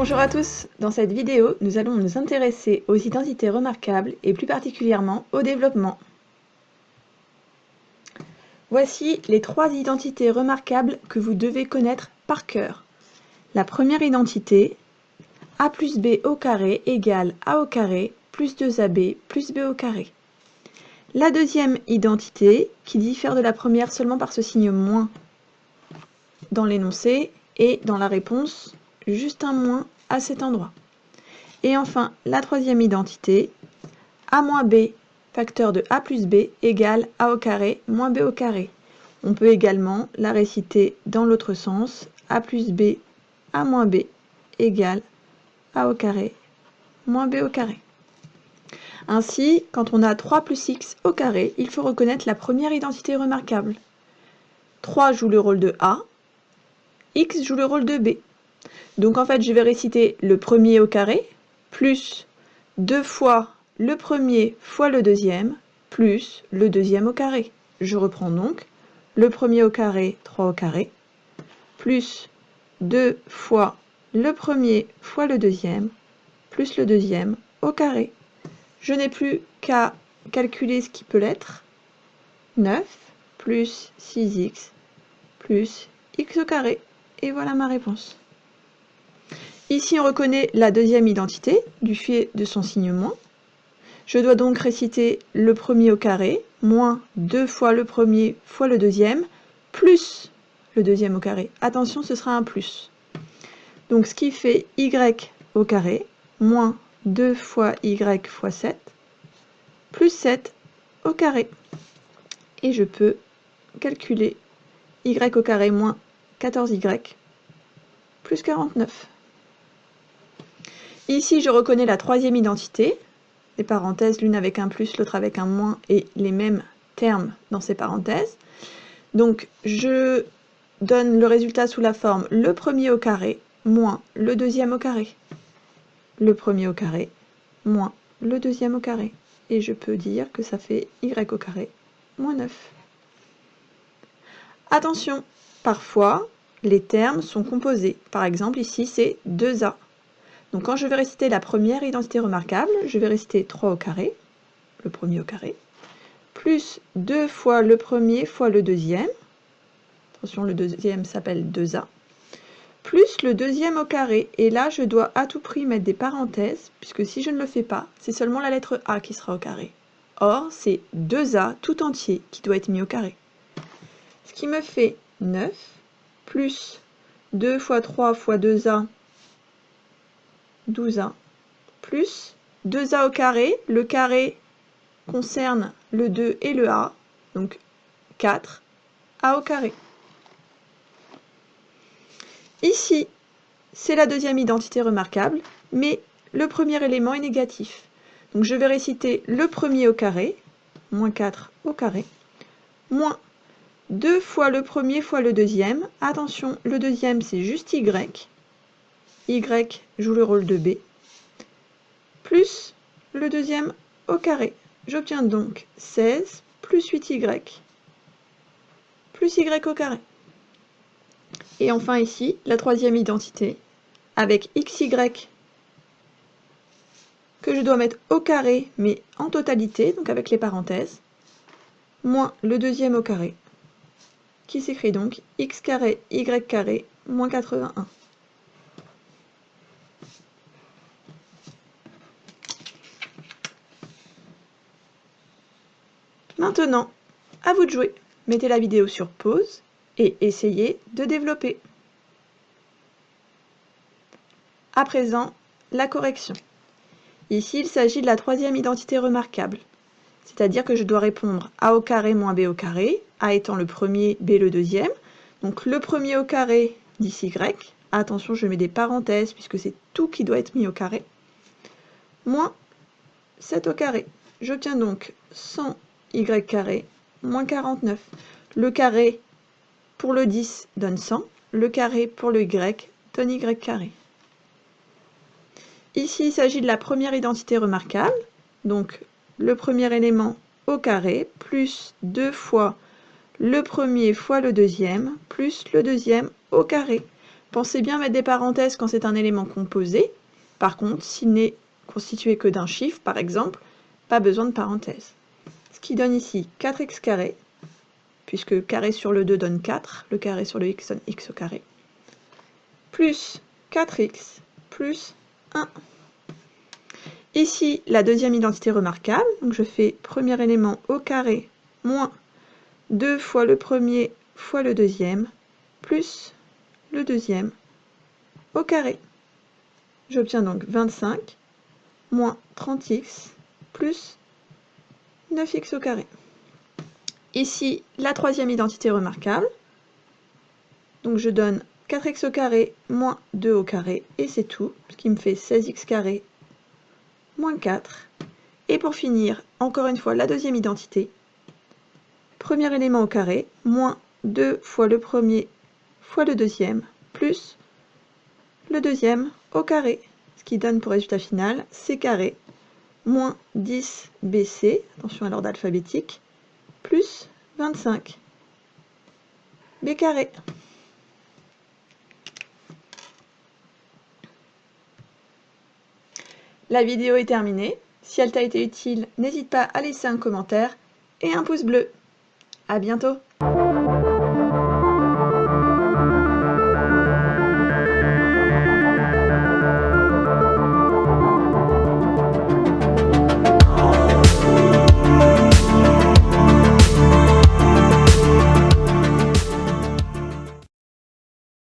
Bonjour à tous, dans cette vidéo, nous allons nous intéresser aux identités remarquables et plus particulièrement au développement. Voici les 3 identités remarquables que vous devez connaître par cœur. La première identité, a plus b au carré égale a au carré plus 2ab plus b au carré. La deuxième identité, qui diffère de la première seulement par ce signe moins dans l'énoncé et dans la réponse, juste un moins à cet endroit. Et enfin, la troisième identité, a moins b facteur de a plus b égale a au carré moins b au carré. On peut également la réciter dans l'autre sens, a plus b a moins b égale a au carré moins b au carré. Ainsi, quand on a 3 plus x au carré, il faut reconnaître la première identité remarquable. 3 joue le rôle de a, x joue le rôle de b. Donc en fait, je vais réciter le premier au carré, plus 2 fois le premier fois le deuxième, plus le deuxième au carré. Je reprends donc le premier au carré, 3 au carré, plus 2 fois le premier fois le deuxième, plus le deuxième au carré. Je n'ai plus qu'à calculer ce qui peut l'être. 9 plus 6x plus x au carré. Et voilà ma réponse. Ici, on reconnaît la deuxième identité du fait de son signe moins. Je dois donc réciter le premier au carré, moins 2 fois le premier fois le deuxième, plus le deuxième au carré. Attention, ce sera un plus. Donc ce qui fait y au carré, moins 2 fois y fois 7, plus 7 au carré. Et je peux calculer y au carré moins 14y plus 49. Ici, je reconnais la troisième identité, les parenthèses, l'une avec un plus, l'autre avec un moins, et les mêmes termes dans ces parenthèses. Donc, je donne le résultat sous la forme le premier au carré moins le deuxième au carré. Le premier au carré moins le deuxième au carré. Et je peux dire que ça fait y au carré moins 9. Attention, parfois, les termes sont composés. Par exemple, ici, c'est 2a. Donc quand je vais réciter la première identité remarquable, je vais réciter 3 au carré, le premier au carré, plus 2 fois le premier fois le deuxième, attention le deuxième s'appelle 2a, plus le deuxième au carré, et là je dois à tout prix mettre des parenthèses, puisque si je ne le fais pas, c'est seulement la lettre a qui sera au carré. Or, c'est 2a tout entier qui doit être mis au carré. Ce qui me fait 9, plus 2 fois 3 fois 2a, 12a, plus 2a au carré, le carré concerne le 2 et le a, donc 4, a au carré. Ici, c'est la deuxième identité remarquable, mais le premier élément est négatif. Donc je vais réciter le premier au carré, moins 4 au carré, moins 2 fois le premier fois le deuxième. Attention, le deuxième c'est juste y. Y joue le rôle de b, plus le deuxième au carré. J'obtiens donc 16 plus 8y plus y au carré. Et enfin ici, la troisième identité, avec xy que je dois mettre au carré, mais en totalité, donc avec les parenthèses, moins le deuxième au carré, qui s'écrit donc x carré y carré moins 81. Maintenant, à vous de jouer. Mettez la vidéo sur pause et essayez de développer. À présent, la correction. Ici, il s'agit de la troisième identité remarquable, c'est-à-dire que je dois répondre a au carré moins b au carré, a étant le premier, b le deuxième. Donc le premier au carré, 10y, attention, je mets des parenthèses puisque c'est tout qui doit être mis au carré, moins 7 au carré. J'obtiens donc 100y carré moins 49. Le carré pour le 10 donne 100, le carré pour le y donne y carré. Ici, il s'agit de la première identité remarquable, donc le premier élément au carré, plus 2 fois le premier fois le deuxième, plus le deuxième au carré. Pensez bien mettre des parenthèses quand c'est un élément composé. Par contre, s'il n'est constitué que d'un chiffre, par exemple, pas besoin de parenthèses. Ce qui donne ici 4x carré, puisque carré sur le 2 donne 4, le carré sur le x donne x au carré, plus 4x plus 1. Ici, la deuxième identité remarquable, donc je fais premier élément au carré moins 2 fois le premier fois le deuxième, plus le deuxième au carré. J'obtiens donc 25 moins 30x plus 9x au carré. Ici, la troisième identité remarquable, donc je donne 4x au carré moins 2 au carré, et c'est tout, ce qui me fait 16x carré moins 4. Et pour finir, encore une fois, la deuxième identité, premier élément au carré, moins 2 fois le premier fois le deuxième, plus le deuxième au carré, ce qui donne pour résultat final c carré moins 10bc, attention à l'ordre alphabétique, plus 25 b carré. La vidéo est terminée. Si elle t'a été utile, n'hésite pas à laisser un commentaire et un pouce bleu. À bientôt!